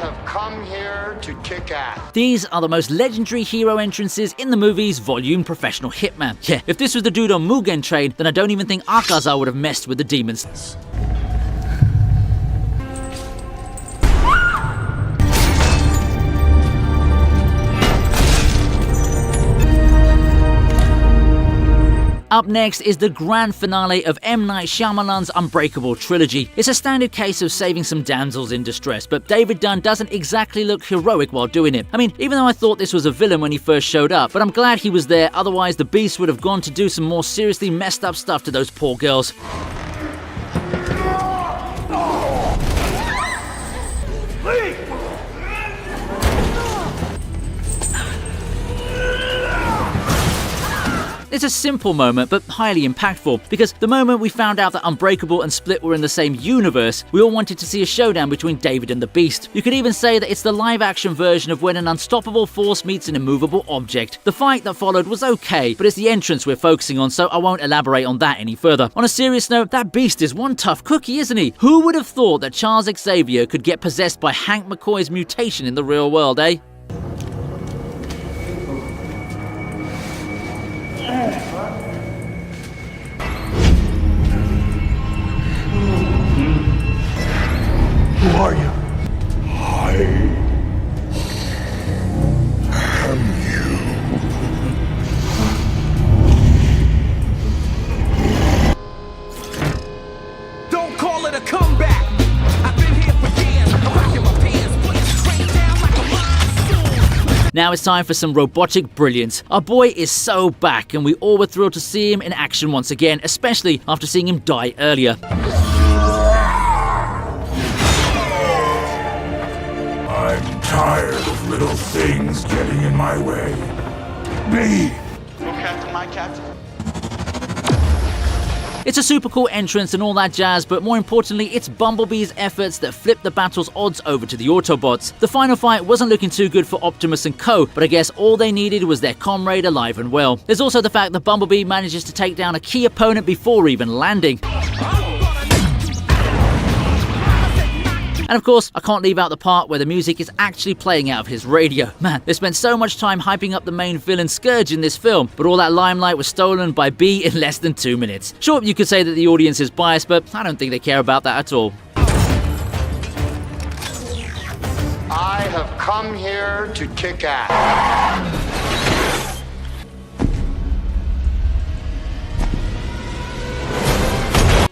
have come here to kick ass. These are the most legendary hero entrances in the movie's volume Professional Hitman. Yeah, if this was the dude on Mugen Train, then I don't even think Akaza would have messed with the demons. Up next is the grand finale of M. Night Shyamalan's Unbreakable trilogy. It's a standard case of saving some damsels in distress, but David Dunn doesn't exactly look heroic while doing it. I mean, even though I thought this was a villain when he first showed up, but I'm glad he was there, otherwise the Beast would have gone to do some more seriously messed up stuff to those poor girls. It's a simple moment, but highly impactful, because the moment we found out that Unbreakable and Split were in the same universe, we all wanted to see a showdown between David and the Beast. You could even say that it's the live-action version of when an unstoppable force meets an immovable object. The fight that followed was okay, but it's the entrance we're focusing on, so I won't elaborate on that any further. On a serious note, that Beast is one tough cookie, isn't he? Who would have thought that Charles Xavier could get possessed by Hank McCoy's mutation in the real world, eh? Who are you? I am you. Don't call it a comeback. I've been here for years. I'm rocking my pants, put it straight down like a monsoon. Now it's time for some robotic brilliance. Our boy is so back, and we all were thrilled to see him in action once again, especially after seeing him die earlier. I'm tired of little things getting in my way. Me! No, Captain, my Captain. It's a super cool entrance and all that jazz, but more importantly, it's Bumblebee's efforts that flipped the battle's odds over to the Autobots. The final fight wasn't looking too good for Optimus and co, but I guess all they needed was their comrade alive and well. There's also the fact that Bumblebee manages to take down a key opponent before even landing. And of course, I can't leave out the part where the music is actually playing out of his radio. Man, they spent so much time hyping up the main villain Scourge in this film, but all that limelight was stolen by B in less than 2 minutes. Sure, you could say that the audience is biased, but I don't think they care about that at all. I have come here to kick ass.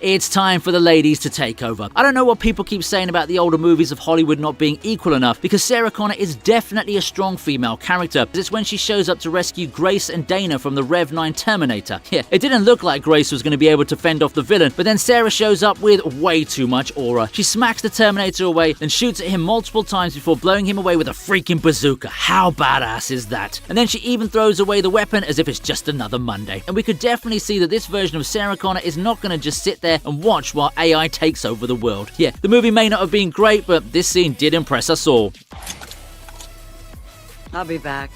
It's time for the ladies to take over. I don't know what people keep saying about the older movies of Hollywood not being equal enough, because Sarah Connor is definitely a strong female character. It's when she shows up to rescue Grace and Dana from the Rev 9 Terminator. Yeah, it didn't look like Grace was going to be able to fend off the villain, but then Sarah shows up with way too much aura. She smacks the Terminator away, then shoots at him multiple times before blowing him away with a freaking bazooka. How badass is that? And then she even throws away the weapon as if it's just another Monday. And we could definitely see that this version of Sarah Connor is not going to just sit there and watch while AI takes over the world. Yeah, the movie may not have been great, but this scene did impress us all. I'll be back.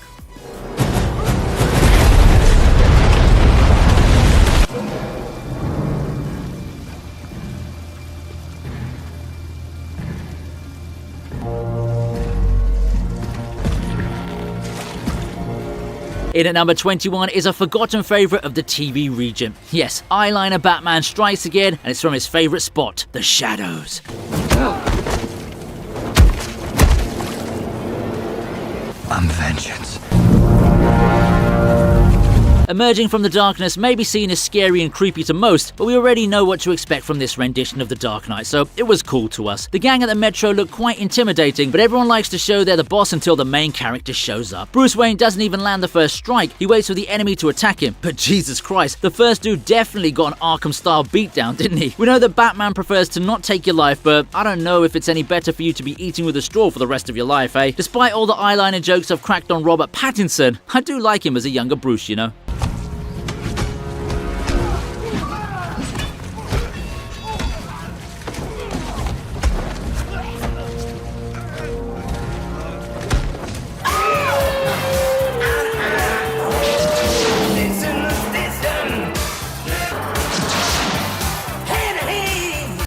In at number 21 is a forgotten favourite of the TV region. Yes, eyeliner Batman strikes again, and it's from his favourite spot, the shadows. I'm vengeance. Emerging from the darkness may be seen as scary and creepy to most, but we already know what to expect from this rendition of The Dark Knight, so it was cool to us. The gang at the Metro looked quite intimidating, but everyone likes to show they're the boss until the main character shows up. Bruce Wayne doesn't even land the first strike, he waits for the enemy to attack him. But Jesus Christ, the first dude definitely got an Arkham-style beatdown, didn't he? We know that Batman prefers to not take your life, but I don't know if it's any better for you to be eating with a straw for the rest of your life, eh? Despite all the eyeliner jokes I've cracked on Robert Pattinson, I do like him as a younger Bruce, you know?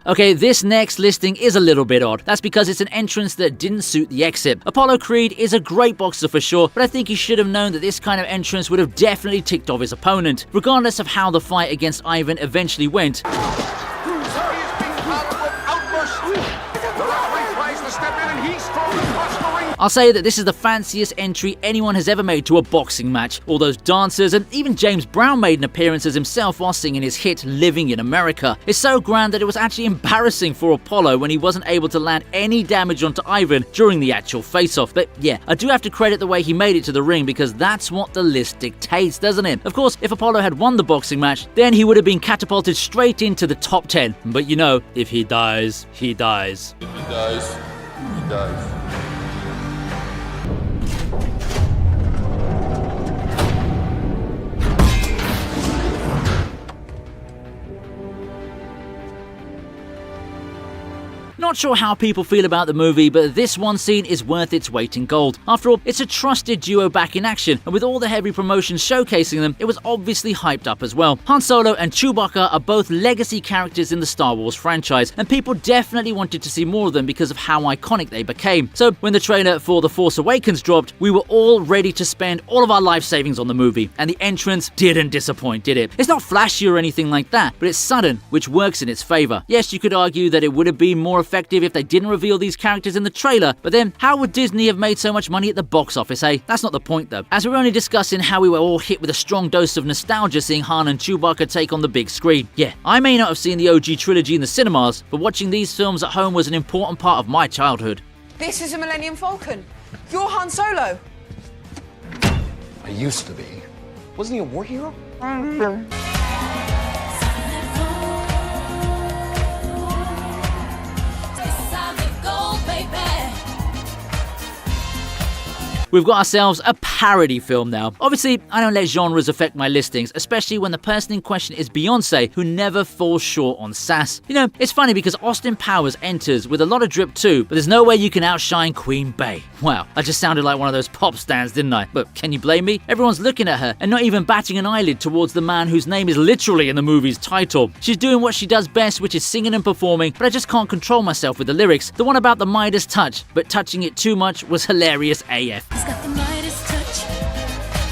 Okay, this next listing is a little bit odd. That's because it's an entrance that didn't suit the exit. Apollo Creed is a great boxer for sure, but I think he should have known that this kind of entrance would have definitely ticked off his opponent. Regardless of how the fight against Ivan eventually went, I'll say that this is the fanciest entry anyone has ever made to a boxing match. All those dancers, and even James Brown made an appearance as himself while singing his hit Living in America. It's so grand that it was actually embarrassing for Apollo when he wasn't able to land any damage onto Ivan during the actual face-off. But yeah, I do have to credit the way he made it to the ring, because that's what the list dictates, doesn't it? Of course, if Apollo had won the boxing match, then he would have been catapulted straight into the top 10. But you know, if he dies, he dies. If he dies, he dies. Not sure how people feel about the movie, but this one scene is worth its weight in gold. After all, it's a trusted duo back in action, and with all the heavy promotions showcasing them, it was obviously hyped up as well. Han Solo and Chewbacca are both legacy characters in the Star Wars franchise, and people definitely wanted to see more of them because of how iconic they became. So when the trailer for The Force Awakens dropped, we were all ready to spend all of our life savings on the movie, and the entrance didn't disappoint, did it? It's not flashy or anything like that, but it's sudden, which works in its favor. Yes, you could argue that it would have been more effective if they didn't reveal these characters in the trailer, but then how would Disney have made so much money at the box office, eh? That's not the point though, as we're only discussing how we were all hit with a strong dose of nostalgia seeing Han and Chewbacca take on the big screen. Yeah, I may not have seen the OG trilogy in the cinemas, but watching these films at home was an important part of my childhood. This is a Millennium Falcon. You're Han Solo. I used to be. Wasn't he a war hero? We've got ourselves a parody film now. Obviously, I don't let genres affect my listings, especially when the person in question is Beyonce, who never falls short on sass. You know, it's funny because Austin Powers enters with a lot of drip too, but there's no way you can outshine Queen Bey. Wow, I just sounded like one of those pop stars, didn't I? But can you blame me? Everyone's looking at her and not even batting an eyelid towards the man whose name is literally in the movie's title. She's doing what she does best, which is singing and performing, but I just can't control myself with the lyrics. The one about the Midas touch, but touching it too much was hilarious AF. He's got the Midas touch,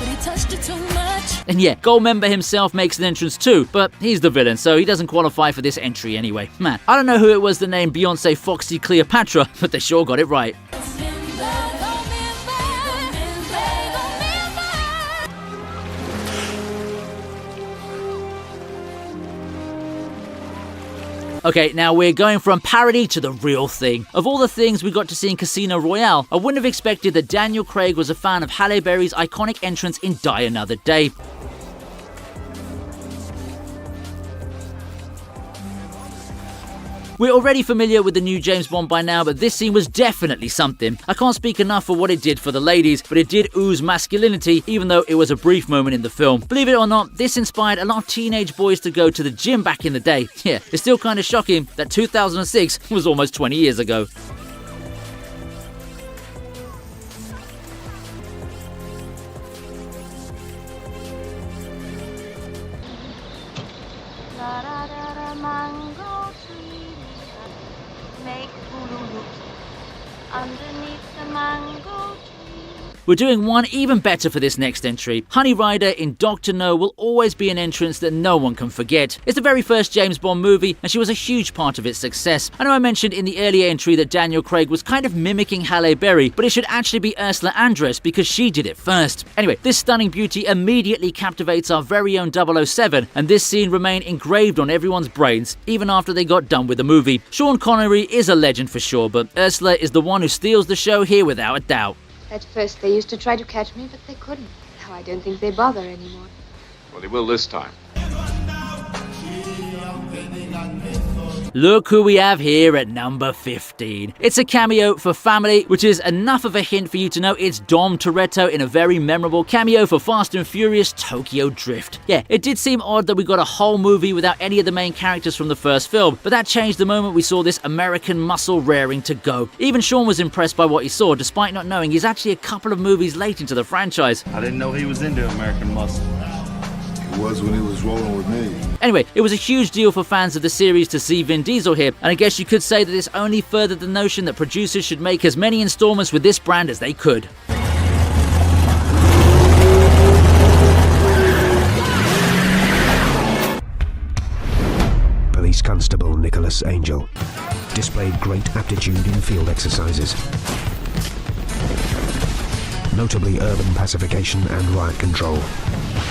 but he touched it too much. And yeah, Goldmember himself makes an entrance too, but he's the villain, so he doesn't qualify for this entry anyway. Man, I don't know who it was that named Beyonce Foxy Cleopatra, but they sure got it right. Okay, now we're going from parody to the real thing. Of all the things we got to see in Casino Royale, I wouldn't have expected that Daniel Craig was a fan of Halle Berry's iconic entrance in Die Another Day. We're already familiar with the new James Bond by now, but this scene was definitely something. I can't speak enough for what it did for the ladies, but it did ooze masculinity, even though it was a brief moment in the film. Believe it or not, this inspired a lot of teenage boys to go to the gym back in the day. Yeah, it's still kind of shocking that 2006 was almost 20 years ago. Mango tree, make hula hoops underneath the mango tree. We're doing one even better for this next entry. Honey Rider in Dr. No will always be an entrance that no one can forget. It's the very first James Bond movie, and she was a huge part of its success. I know I mentioned in the earlier entry that Daniel Craig was kind of mimicking Halle Berry, but it should actually be Ursula Andress because she did it first. Anyway, this stunning beauty immediately captivates our very own 007, and this scene remained engraved on everyone's brains, even after they got done with the movie. Sean Connery is a legend for sure, but Ursula is the one who steals the show here without a doubt. At first, they used to try to catch me, but they couldn't. Now I don't think they bother anymore. Well, they will this time. Look who we have here at number 15. It's a cameo for Family, which is enough of a hint for you to know it's Dom Toretto in a very memorable cameo for Fast and Furious Tokyo Drift. Yeah, it did seem odd that we got a whole movie without any of the main characters from the first film, but that changed the moment we saw this American muscle raring to go. Even Sean was impressed by what he saw, despite not knowing he's actually a couple of movies late into the franchise. I didn't know he was into American muscle. It was when he was rolling with me. Anyway, it was a huge deal for fans of the series to see Vin Diesel here, and I guess you could say that this only furthered the notion that producers should make as many installments with this brand as they could. Police Constable Nicholas Angel displayed great aptitude in field exercises, notably urban pacification and riot control.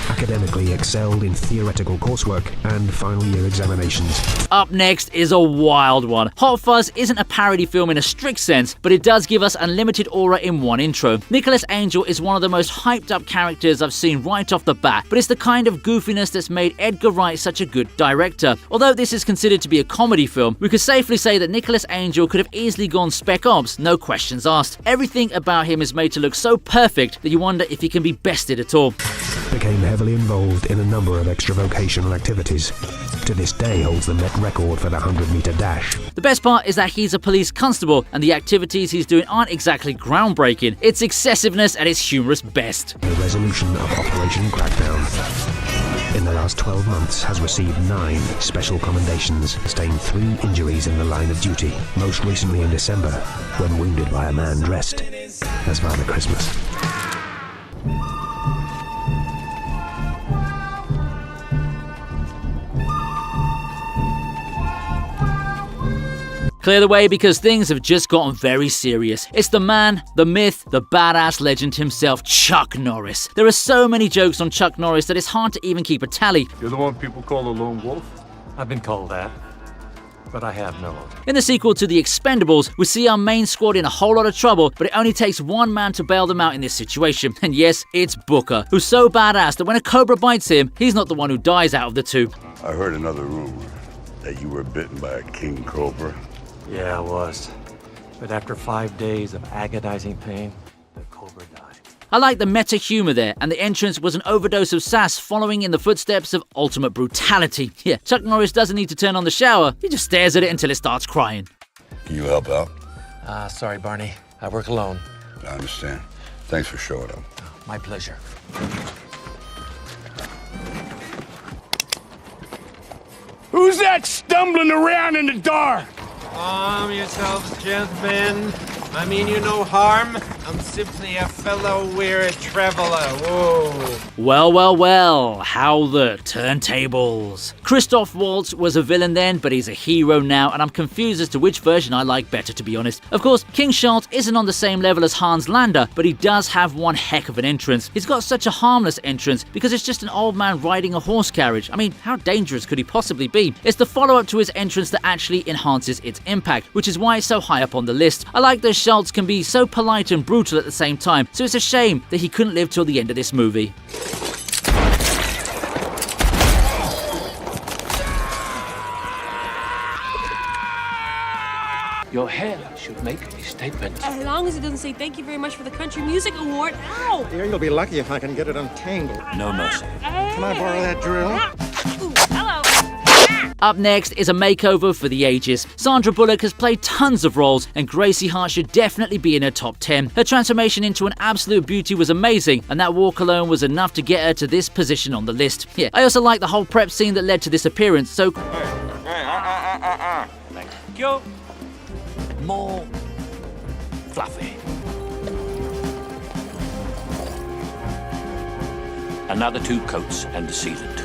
Academically excelled in theoretical coursework and final year examinations. Up next is a wild one. Hot Fuzz isn't a parody film in a strict sense, but it does give us unlimited aura in one intro. Nicholas Angel is one of the most hyped up characters I've seen right off the bat, but it's the kind of goofiness that's made Edgar Wright such a good director. Although this is considered to be a comedy film, we could safely say that Nicholas Angel could have easily gone Spec Ops, no questions asked. Everything about him is made to look so perfect that you wonder if he can be bested at all. Became heavily involved in a number of extra-vocational activities. To this day holds the Met record for the 100-meter dash. The best part is that he's a police constable, and the activities he's doing aren't exactly groundbreaking. It's excessiveness at its humorous best. The resolution of Operation Crackdown. In the last 12 months has received 9 special commendations, sustained 3 injuries in the line of duty, most recently in December, when wounded by a man dressed as Father Christmas. Clear the way because things have just gotten very serious. It's the man, the myth, the badass legend himself, Chuck Norris. There are so many jokes on Chuck Norris that it's hard to even keep a tally. You're the one people call a lone wolf? I've been called that, but I have no. In the sequel to The Expendables, we see our main squad in a whole lot of trouble, but it only takes one man to bail them out in this situation. And yes, it's Booker, who's so badass that when a cobra bites him, he's not the one who dies out of the two. I heard another rumor that you were bitten by a king cobra. Yeah, I was. But after 5 days of agonizing pain, the cobra died. I like the meta humor there, and the entrance was an overdose of sass following in the footsteps of ultimate brutality. Yeah, Chuck Norris doesn't need to turn on the shower, he just stares at it until it starts crying. Can you help out? Sorry, Barney. I work alone. I understand. Thanks for showing up. My pleasure. Who's that stumbling around in the dark? Calm yourselves, gentlemen. I mean you no harm. I'm simply a fellow weary traveler. Whoa. Well, how the turntables. Christoph Waltz was a villain then, but he's a hero now, and I'm confused as to which version I like better, to be honest. Of course, King Schultz isn't on the same level as Hans Lander, but he does have one heck of an entrance. He's got such a harmless entrance because it's just an old man riding a horse carriage. I mean, how dangerous could he possibly be? It's the follow-up to his entrance that actually enhances its impact, which is why it's so high up on the list. I like that Schultz can be so polite and brutal at the same time, so it's a shame that he couldn't live till the end of this movie. Your hair should make a statement. As long as it doesn't say thank you very much for the Country Music Award. Ow! Dear, you'll be lucky if I can get it untangled. No mercy. Can I borrow that drill? Ooh, hello. Up next is a makeover for the ages. Sandra Bullock has played tons of roles, and Gracie Hart should definitely be in her top 10. Her transformation into an absolute beauty was amazing, and that walk alone was enough to get her to this position on the list. Yeah, I also like the whole prep scene that led to this appearance, so... Thank you. More fluffy. Another 2 coats and a sealant.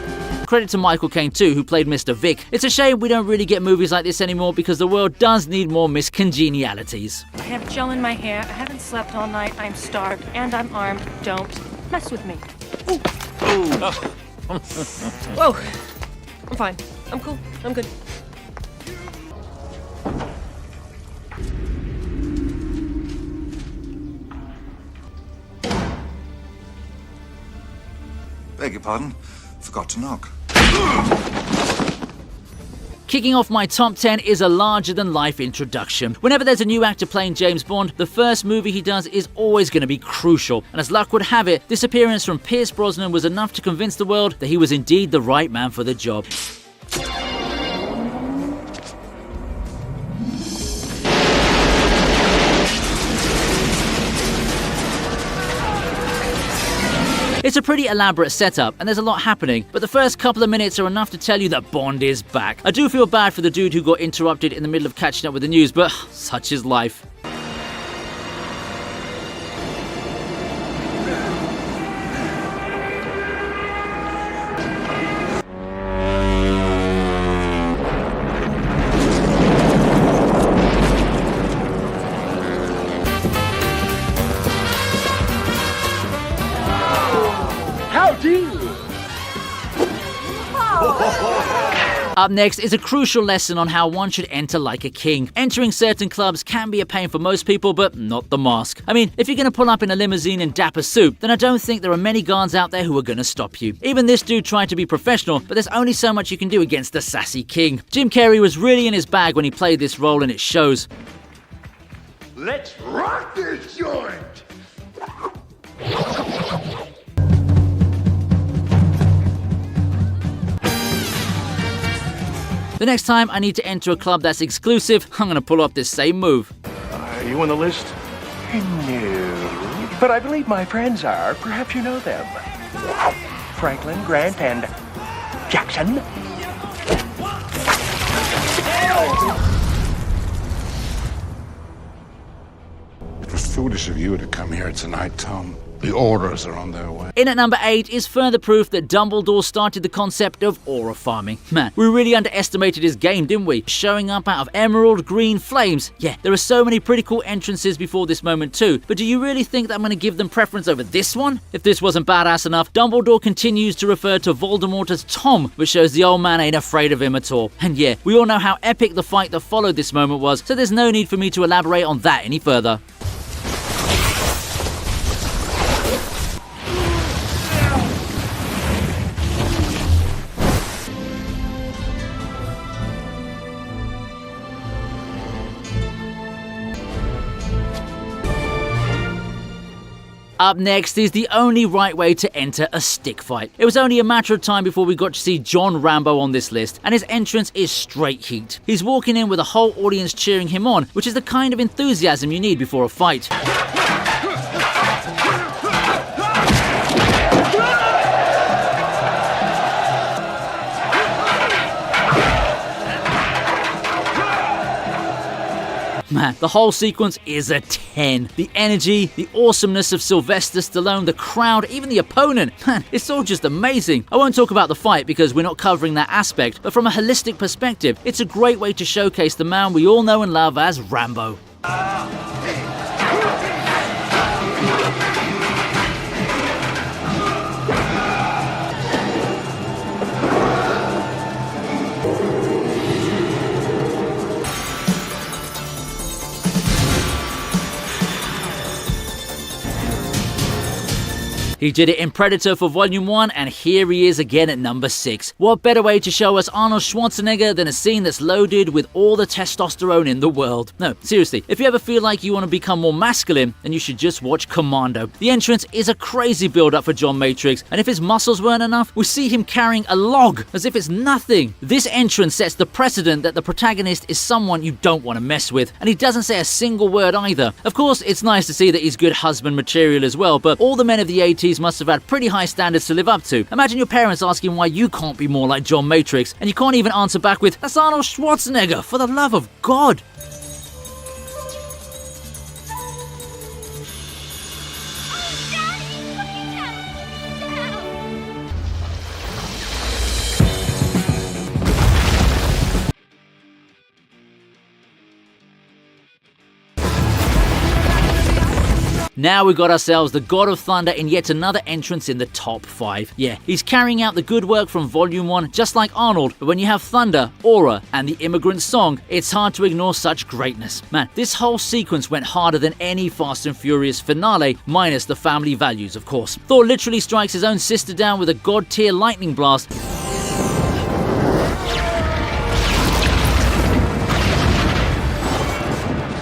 Credit to Michael Caine too, who played Mr. Vic. It's a shame we don't really get movies like this anymore because the world does need more miscongenialities. I have gel in my hair, I haven't slept all night, I'm starved, and I'm armed. Don't mess with me. Ooh. Whoa. I'm fine. I'm cool. I'm good. Beg your pardon. Forgot to knock. Kicking off my top 10 is a larger-than-life introduction. Whenever there's a new actor playing James Bond, the first movie he does is always going to be crucial. And as luck would have it, this appearance from Pierce Brosnan was enough to convince the world that he was indeed the right man for the job. It's a pretty elaborate setup, and there's a lot happening, but the first couple of minutes are enough to tell you that Bond is back. I do feel bad for the dude who got interrupted in the middle of catching up with the news, but such is life. Up next is a crucial lesson on how one should enter like a king. Entering certain clubs can be a pain for most people, but not the mask. I mean, if you're gonna pull up in a limousine in dapper suit, then I don't think there are many guards out there who are gonna stop you. Even this dude tried to be professional, but there's only so much you can do against the sassy king. Jim Carrey was really in his bag when he played this role, and it shows. Let's rock this joint! The next time I need to enter a club that's exclusive, I'm gonna pull off this same move. Are you on the list? No. But I believe my friends are. Perhaps you know them. Franklin, Grant, and Jackson. It was foolish of you to come here tonight, Tom. The orders are on their way. In at number 8 is further proof that Dumbledore started the concept of aura farming. Man, we really underestimated his game, didn't we? Showing up out of emerald green flames. Yeah, there are so many pretty cool entrances before this moment too, but do you really think that I'm going to give them preference over this one? If this wasn't badass enough, Dumbledore continues to refer to Voldemort as Tom, which shows the old man ain't afraid of him at all. And yeah, we all know how epic the fight that followed this moment was, so there's no need for me to elaborate on that any further. Up next is the only right way to enter a stick fight. It was only a matter of time before we got to see John Rambo on this list, and his entrance is straight heat. He's walking in with a whole audience cheering him on, which is the kind of enthusiasm you need before a fight. Man, the whole sequence is a 10. The energy, the awesomeness of Sylvester Stallone, the crowd, even the opponent. Man, it's all just amazing. I won't talk about the fight because we're not covering that aspect, but from a holistic perspective, it's a great way to showcase the man we all know and love as Rambo. He did it in Predator for Volume 1, and here he is again at number 6. What better way to show us Arnold Schwarzenegger than a scene that's loaded with all the testosterone in the world? No, seriously, if you ever feel like you want to become more masculine, then you should just watch Commando. The entrance is a crazy build-up for John Matrix, and if his muscles weren't enough, we see him carrying a log as if it's nothing. This entrance sets the precedent that the protagonist is someone you don't want to mess with, and he doesn't say a single word either. Of course, it's nice to see that he's good husband material as well, but all the men of the 80s must have had pretty high standards to live up to. Imagine your parents asking why you can't be more like John Matrix, and you can't even answer back with, "That's Arnold Schwarzenegger, for the love of God." Now we got ourselves the God of Thunder in yet another entrance in the top 5. Yeah, he's carrying out the good work from Volume 1 just like Arnold, but when you have Thunder, Aura, and the Immigrant Song, it's hard to ignore such greatness. Man, this whole sequence went harder than any Fast and Furious finale, minus the family values, of course. Thor literally strikes his own sister down with a god-tier lightning blast,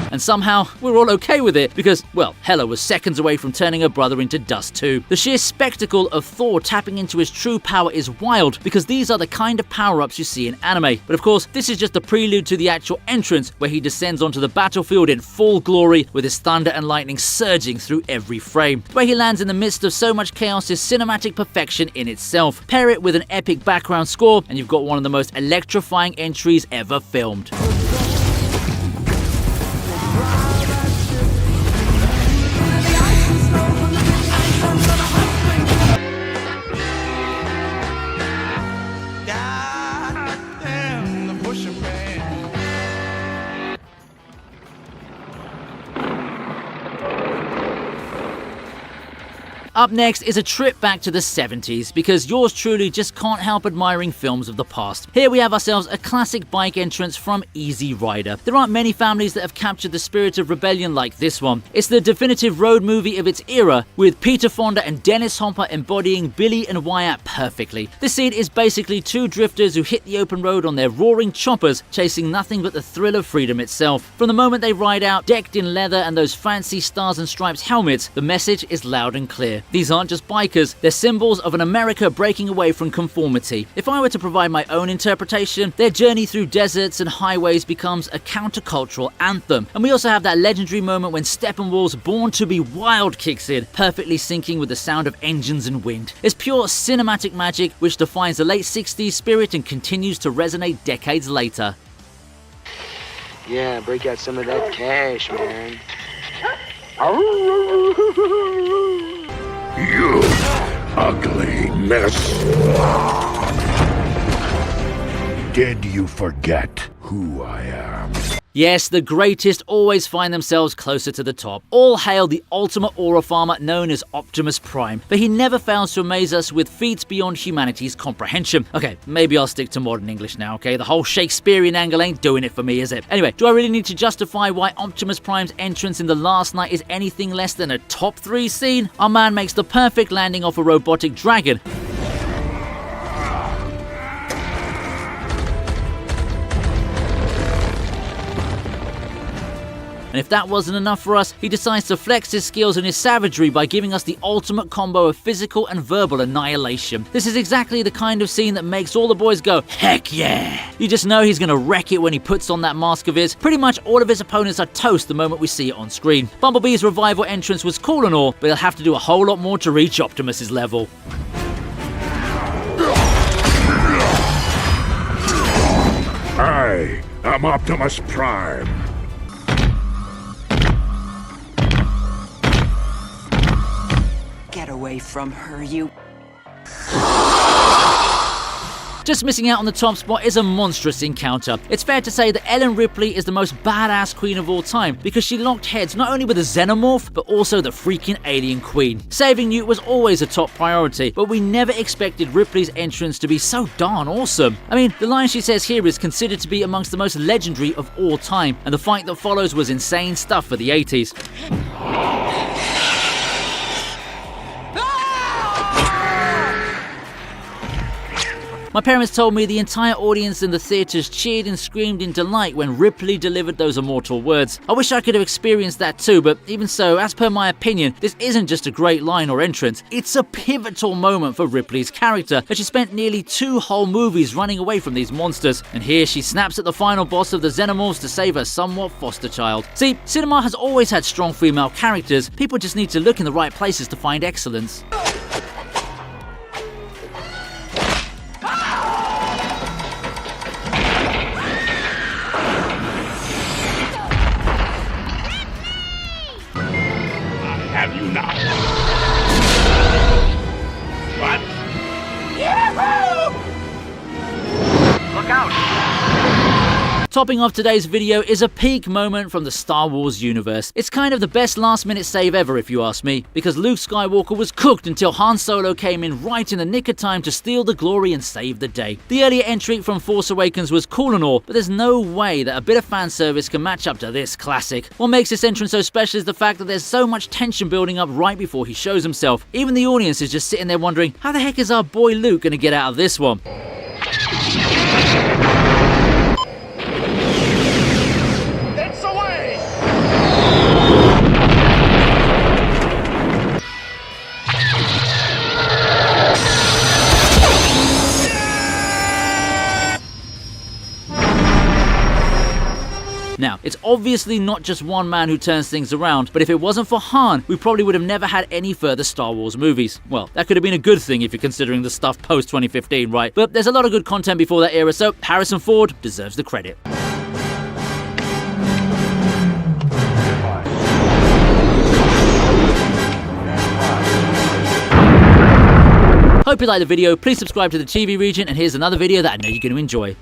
and and somehow we're all okay with it because, well, Hela was seconds away from turning her brother into dust too. The sheer spectacle of Thor tapping into his true power is wild because these are the kind of power-ups you see in anime. But of course, this is just the prelude to the actual entrance where he descends onto the battlefield in full glory with his thunder and lightning surging through every frame. The way he lands in the midst of so much chaos is cinematic perfection in itself. Pair it with an epic background score and you've got one of the most electrifying entries ever filmed. Up next is a trip back to the 70s, because yours truly just can't help admiring films of the past. Here we have ourselves a classic bike entrance from Easy Rider. There aren't many families that have captured the spirit of rebellion like this one. It's the definitive road movie of its era, with Peter Fonda and Dennis Hopper embodying Billy and Wyatt perfectly. This scene is basically two drifters who hit the open road on their roaring choppers, chasing nothing but the thrill of freedom itself. From the moment they ride out, decked in leather and those fancy stars and stripes helmets, the message is loud and clear. These aren't just bikers, they're symbols of an America breaking away from conformity. If I were to provide my own interpretation, their journey through deserts and highways becomes a countercultural anthem. And we also have that legendary moment when Steppenwolf's Born to be Wild kicks in, perfectly syncing with the sound of engines and wind. It's pure cinematic magic which defines the late 60s spirit and continues to resonate decades later. Yeah, break out some of that cash, man. You ugly mess. Did you forget who I am? Yes, the greatest always find themselves closer to the top. All hail the ultimate aura farmer known as Optimus Prime, but he never fails to amaze us with feats beyond humanity's comprehension. Okay, maybe I'll stick to modern English now, okay? The whole Shakespearean angle ain't doing it for me, is it? Anyway, do I really need to justify why Optimus Prime's entrance in The Last Night is anything less than a top 3 scene? Our man makes the perfect landing off a robotic dragon. And if that wasn't enough for us, he decides to flex his skills and his savagery by giving us the ultimate combo of physical and verbal annihilation. This is exactly the kind of scene that makes all the boys go, heck yeah! You just know he's gonna wreck it when he puts on that mask of his. Pretty much all of his opponents are toast the moment we see it on screen. Bumblebee's revival entrance was cool and all, but he'll have to do a whole lot more to reach Optimus's level. I am Optimus Prime. Get away from her, you... Just missing out on the top spot is a monstrous encounter. It's fair to say that Ellen Ripley is the most badass queen of all time because she locked heads not only with the Xenomorph, but also the freaking alien queen. Saving Newt was always a top priority, but we never expected Ripley's entrance to be so darn awesome. I mean, the line she says here is considered to be amongst the most legendary of all time, and the fight that follows was insane stuff for the 80s. My parents told me the entire audience in the theatres cheered and screamed in delight when Ripley delivered those immortal words. I wish I could have experienced that too, but even so, as per my opinion, this isn't just a great line or entrance, it's a pivotal moment for Ripley's character, as she spent nearly 2 whole movies running away from these monsters, and here she snaps at the final boss of the Xenomorphs to save her somewhat foster child. See, cinema has always had strong female characters, people just need to look in the right places to find excellence. Have you not? What? Yahoo! Look out! Topping off today's video is a peak moment from the Star Wars universe. It's kind of the best last-minute save ever if you ask me, because Luke Skywalker was cooked until Han Solo came in right in the nick of time to steal the glory and save the day. The earlier entry from Force Awakens was cool and all, but there's no way that a bit of fan service can match up to this classic. What makes this entrance so special is the fact that there's so much tension building up right before he shows himself. Even the audience is just sitting there wondering, how the heck is our boy Luke gonna get out of this one? It's away! obviously not just one man who turns things around, but if it wasn't for Han, we probably would have never had any further Star Wars movies. Well, that could have been a good thing if you're considering the stuff post 2015, right? But there's a lot of good content before that era, so Harrison Ford deserves the credit. Hope you liked the video, please subscribe to the TV region, and here's another video that I know you're going to enjoy.